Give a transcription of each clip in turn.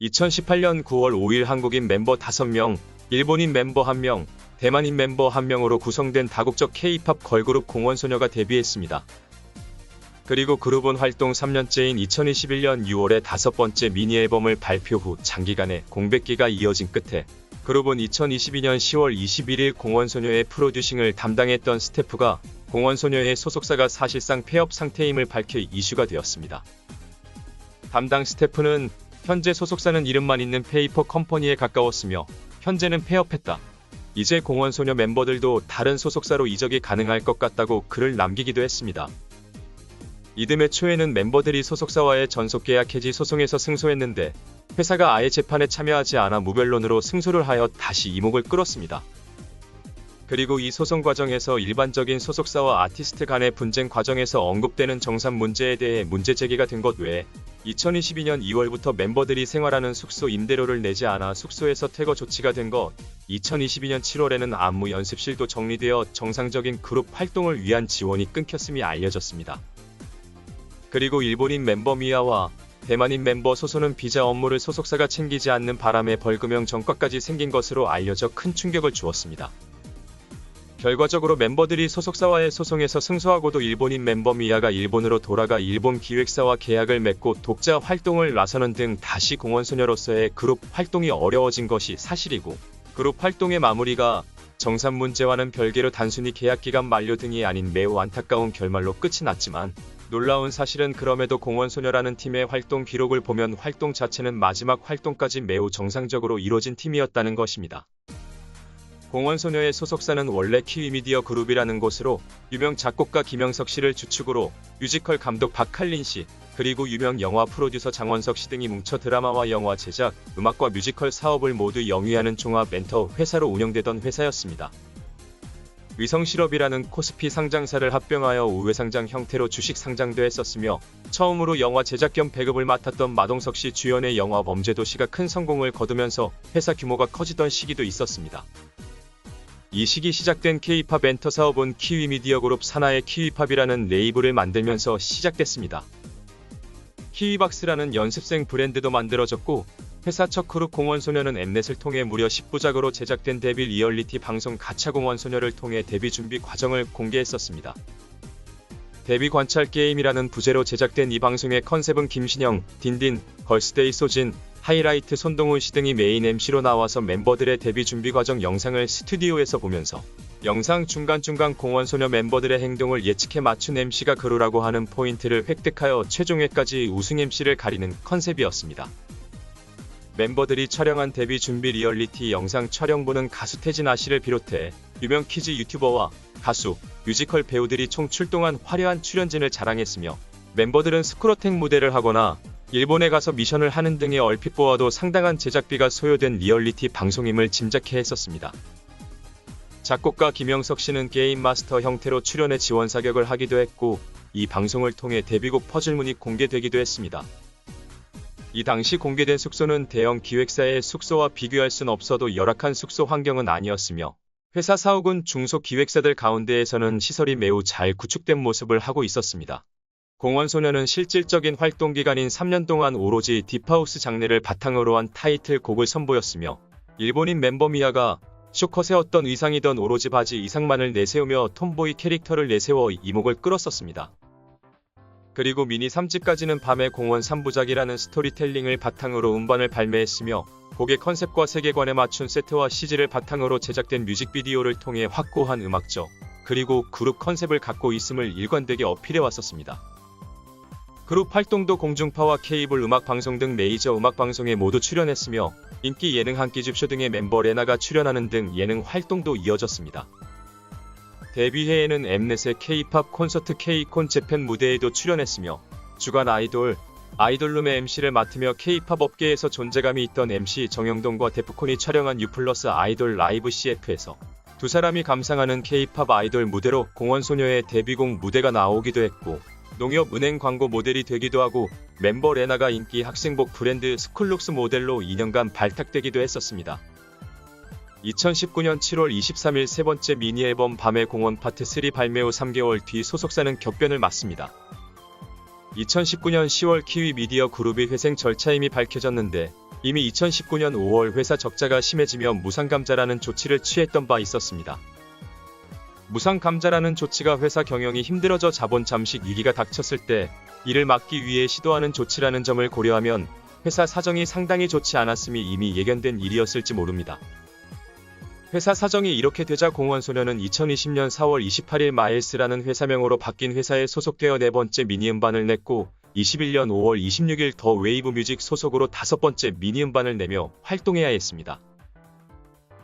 2018년 9월 5일 한국인 멤버 5명, 일본인 멤버 1명, 대만인 멤버 1명으로 구성된 다국적 K-팝 걸그룹 공원소녀가 데뷔했습니다. 그리고 그룹은 활동 3년째인 2021년 6월에 5번째 미니 앨범을 발표 후 장기간의 공백기가 이어진 끝에 그룹은 2022년 10월 21일 공원소녀의 프로듀싱을 담당했던 스태프가 공원소녀의 소속사가 사실상 폐업 상태임을 밝혀 이슈가 되었습니다. 담당 스태프는 현재 소속사는 이름만 있는 페이퍼 컴퍼니에 가까웠으며 현재는 폐업했다. 이제 공원소녀 멤버들도 다른 소속사로 이적이 가능할 것 같다고 글을 남기기도 했습니다. 이듬해 초에는 멤버들이 소속사와의 전속계약 해지 소송에서 승소했는데 회사가 아예 재판에 참여하지 않아 무변론으로 승소를 하여 다시 이목을 끌었습니다. 그리고 이 소송 과정에서 일반적인 소속사와 아티스트 간의 분쟁 과정에서 언급되는 정산 문제에 대해 문제 제기가 된 것 외에 2022년 2월부터 멤버들이 생활하는 숙소 임대료를 내지 않아 숙소에서 퇴거 조치가 된 것, 2022년 7월에는 안무 연습실도 정리되어 정상적인 그룹 활동을 위한 지원이 끊겼음이 알려졌습니다. 그리고 일본인 멤버 미아와 대만인 멤버 소소는 비자 업무를 소속사가 챙기지 않는 바람에 벌금형 전과까지 생긴 것으로 알려져 큰 충격을 주었습니다. 결과적으로 멤버들이 소속사와의 소송에서 승소하고도 일본인 멤버 미아가 일본으로 돌아가 일본 기획사와 계약을 맺고 독자 활동을 나서는 등 다시 공원소녀로서의 그룹 활동이 어려워진 것이 사실이고, 그룹 활동의 마무리가 정산 문제와는 별개로 단순히 계약기간 만료 등이 아닌 매우 안타까운 결말로 끝이 났지만, 놀라운 사실은 그럼에도 공원소녀라는 팀의 활동 기록을 보면 활동 자체는 마지막 활동까지 매우 정상적으로 이뤄진 팀이었다는 것입니다. 공원소녀의 소속사는 원래 키위미디어 그룹이라는 곳으로 유명 작곡가 김영석 씨를 주축으로 뮤지컬 감독 박할린 씨, 그리고 유명 영화 프로듀서 장원석 씨 등이 뭉쳐 드라마와 영화 제작, 음악과 뮤지컬 사업을 모두 영위하는 종합 엔터 회사로 운영되던 회사였습니다. 위성실업이라는 코스피 상장사를 합병하여 우회상장 형태로 주식 상장도 했었으며 처음으로 영화 제작 겸 배급을 맡았던 마동석 씨 주연의 영화 범죄도시가 큰 성공을 거두면서 회사 규모가 커지던 시기도 있었습니다. 이 시기 시작된 K-팝 엔터 사업은 키위미디어 그룹 산하의 키위팝이라는 레이블을 만들면서 시작됐습니다. 키위박스라는 연습생 브랜드도 만들어졌고, 회사 첫 그룹 공원소녀는 엠넷을 통해 무려 10부작으로 제작된 데뷔 리얼리티 방송 가차공원소녀를 통해 데뷔 준비 과정을 공개했었습니다. 데뷔 관찰 게임이라는 부제로 제작된 이 방송의 컨셉은 김신영, 딘딘, 걸스데이 소진, 하이라이트 손동훈 씨 등이 메인 MC로 나와서 멤버들의 데뷔 준비 과정 영상을 스튜디오에서 보면서 영상 중간중간 공원소녀 멤버들의 행동을 예측해 맞춘 MC가 그루라고 하는 포인트를 획득하여 최종회까지 우승 MC를 가리는 컨셉이었습니다. 멤버들이 촬영한 데뷔 준비 리얼리티 영상 촬영부는 가수 태진아 씨를 비롯해 유명 키즈 유튜버와 가수, 뮤지컬 배우들이 총 출동한 화려한 출연진을 자랑했으며, 멤버들은 스크로텍 무대를 하거나 일본에 가서 미션을 하는 등의 얼핏 보아도 상당한 제작비가 소요된 리얼리티 방송임을 짐작해 했었습니다. 작곡가 김영석 씨는 게임 마스터 형태로 출연해 지원 사격을 하기도 했고, 이 방송을 통해 데뷔곡 퍼즐문이 공개되기도 했습니다. 이 당시 공개된 숙소는 대형 기획사의 숙소와 비교할 순 없어도 열악한 숙소 환경은 아니었으며, 회사 사옥은 중소기획사들 가운데에서는 시설이 매우 잘 구축된 모습을 하고 있었습니다. 공원소녀는 실질적인 활동 기간인 3년 동안 오로지 딥하우스 장르를 바탕으로 한 타이틀곡을 선보였으며, 일본인 멤버 미아가 쇼컷의 어떤 의상이던 오로지 바지 이상만을 내세우며 톰보이 캐릭터를 내세워 이목을 끌었었습니다. 그리고 미니 3집까지는 밤의 공원 3부작이라는 스토리텔링을 바탕으로 음반을 발매했으며, 곡의 컨셉과 세계관에 맞춘 세트와 CG를 바탕으로 제작된 뮤직비디오를 통해 확고한 음악적, 그리고 그룹 컨셉을 갖고 있음을 일관되게 어필해 왔었습니다. 그룹 활동도 공중파와 케이블 음악방송 등 메이저 음악방송에 모두 출연했으며, 인기 예능 한 끼 줍쇼 등의 멤버 레나가 출연하는 등 예능 활동도 이어졌습니다. 데뷔해에는 엠넷의 K-팝 콘서트 K-콘 재팬 무대에도 출연했으며, 주간 아이돌룸의 MC를 맡으며 K-팝 업계에서 존재감이 있던 MC 정영돈과 데프콘이 촬영한 U+ 아이돌 라이브 CF에서 두 사람이 감상하는 K-팝 아이돌 무대로 공원소녀의 데뷔곡 무대가 나오기도 했고, 농협은행 광고 모델이 되기도 하고, 멤버 레나가 인기 학생복 브랜드 스쿨룩스 모델로 2년간 발탁되기도 했었습니다. 2019년 7월 23일 세 번째 미니 앨범 밤의 공원 파트 3 발매 후 3개월 뒤 소속사는 격변을 맞습니다. 2019년 10월 키위 미디어 그룹의 회생 절차 이미 밝혀졌는데 이미 2019년 5월 회사 적자가 심해지며 무상감자라는 조치를 취했던 바 있었습니다. 무상감자라는 조치가 회사 경영이 힘들어져 자본 잠식 위기가 닥쳤을 때 이를 막기 위해 시도하는 조치라는 점을 고려하면 회사 사정이 상당히 좋지 않았음이 이미 예견된 일이었을지 모릅니다. 회사 사정이 이렇게 되자 공원소녀는 2020년 4월 28일 마일스라는 회사명으로 바뀐 회사에 소속되어 네 번째 미니음반을 냈고 21년 5월 26일 더 웨이브 뮤직 소속으로 다섯 번째 미니음반을 내며 활동해야 했습니다.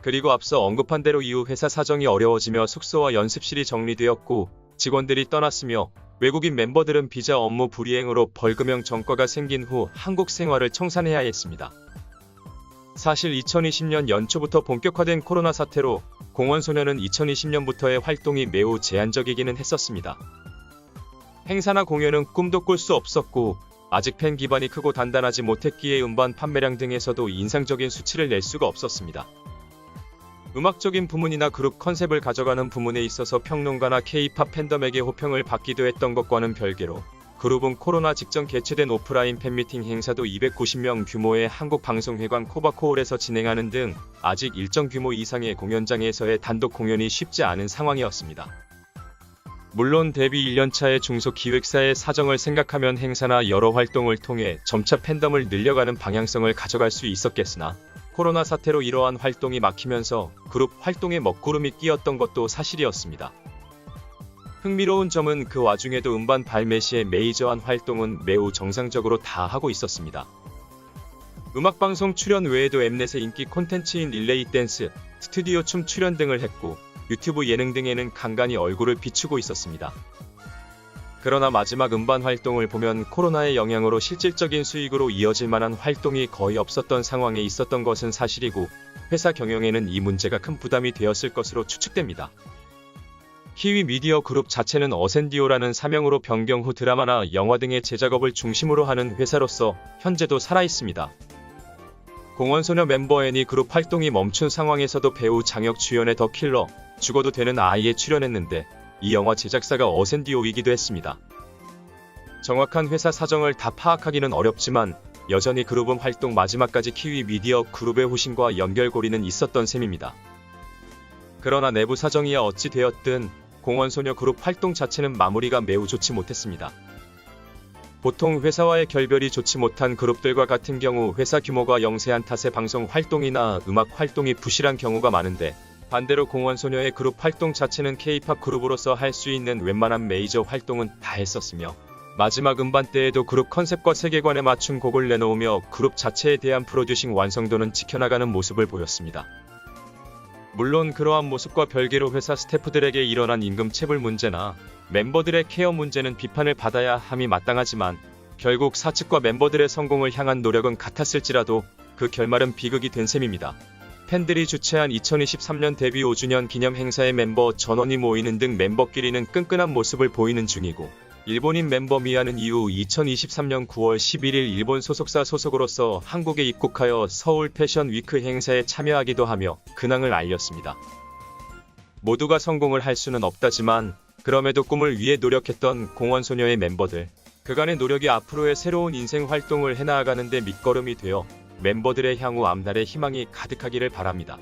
그리고 앞서 언급한 대로 이후 회사 사정이 어려워지며 숙소와 연습실이 정리되었고 직원들이 떠났으며 외국인 멤버들은 비자 업무 불이행으로 벌금형 전과가 생긴 후 한국 생활을 청산해야 했습니다. 사실 2020년 연초부터 본격화된 코로나 사태로 공원소녀는 2020년부터의 활동이 매우 제한적이기는 했었습니다. 행사나 공연은 꿈도 꿀 수 없었고 아직 팬 기반이 크고 단단하지 못했기에 음반 판매량 등에서도 인상적인 수치를 낼 수가 없었습니다. 음악적인 부문이나 그룹 컨셉을 가져가는 부문에 있어서 평론가나 K-팝 팬덤에게 호평을 받기도 했던 것과는 별개로 그룹은 코로나 직전 개최된 오프라인 팬미팅 행사도 290명 규모의 한국방송회관 코바코홀에서 진행하는 등 아직 일정 규모 이상의 공연장에서의 단독 공연이 쉽지 않은 상황이었습니다. 물론 데뷔 1년차의 중소기획사의 사정을 생각하면 행사나 여러 활동을 통해 점차 팬덤을 늘려가는 방향성을 가져갈 수 있었겠으나 코로나 사태로 이러한 활동이 막히면서 그룹 활동에 먹구름이 끼었던 것도 사실이었습니다. 흥미로운 점은 그 와중에도 음반 발매 시의 메이저한 활동은 매우 정상적으로 다 하고 있었습니다. 음악방송 출연 외에도 엠넷의 인기 콘텐츠인 릴레이 댄스, 스튜디오 춤 출연 등을 했고 유튜브 예능 등에는 간간히 얼굴을 비추고 있었습니다. 그러나 마지막 음반 활동을 보면 코로나의 영향으로 실질적인 수익으로 이어질 만한 활동이 거의 없었던 상황에 있었던 것은 사실이고 회사 경영에는 이 문제가 큰 부담이 되었을 것으로 추측됩니다. 키위 미디어 그룹 자체는 어센디오라는 사명으로 변경 후 드라마나 영화 등의 제작업을 중심으로 하는 회사로서 현재도 살아있습니다. 공원소녀 멤버 애니 그룹 활동이 멈춘 상황에서도 배우 장혁 주연의 더 킬러, 죽어도 되는 아이에 출연했는데 이 영화 제작사가 어센디오이기도 했습니다. 정확한 회사 사정을 다 파악하기는 어렵지만 여전히 그룹은 활동 마지막까지 키위 미디어 그룹의 후신과 연결고리는 있었던 셈입니다. 그러나 내부 사정이야 어찌 되었든 공원소녀 그룹 활동 자체는 마무리가 매우 좋지 못했습니다. 보통 회사와의 결별이 좋지 못한 그룹들과 같은 경우 회사 규모가 영세한 탓에 방송 활동이나 음악 활동이 부실한 경우가 많은데 반대로 공원소녀의 그룹 활동 자체는 K-팝 그룹으로서 할 수 있는 웬만한 메이저 활동은 다 했었으며 마지막 음반 때에도 그룹 컨셉과 세계관에 맞춘 곡을 내놓으며 그룹 자체에 대한 프로듀싱 완성도는 지켜나가는 모습을 보였습니다. 물론 그러한 모습과 별개로 회사 스태프들에게 일어난 임금 체불 문제나 멤버들의 케어 문제는 비판을 받아야 함이 마땅하지만 결국 사측과 멤버들의 성공을 향한 노력은 같았을지라도 그 결말은 비극이 된 셈입니다. 팬들이 주최한 2023년 데뷔 5주년 기념 행사에 멤버 전원이 모이는 등 멤버끼리는 끈끈한 모습을 보이는 중이고 일본인 멤버 미아는 이후 2023년 9월 11일 일본 소속사 소속으로서 한국에 입국하여 서울 패션 위크 행사에 참여하기도 하며 근황을 알렸습니다. 모두가 성공을 할 수는 없다지만 그럼에도 꿈을 위해 노력했던 공원소녀의 멤버들, 그간의 노력이 앞으로의 새로운 인생 활동을 해나가는 데 밑거름이 되어 멤버들의 향후 앞날에 희망이 가득하기를 바랍니다.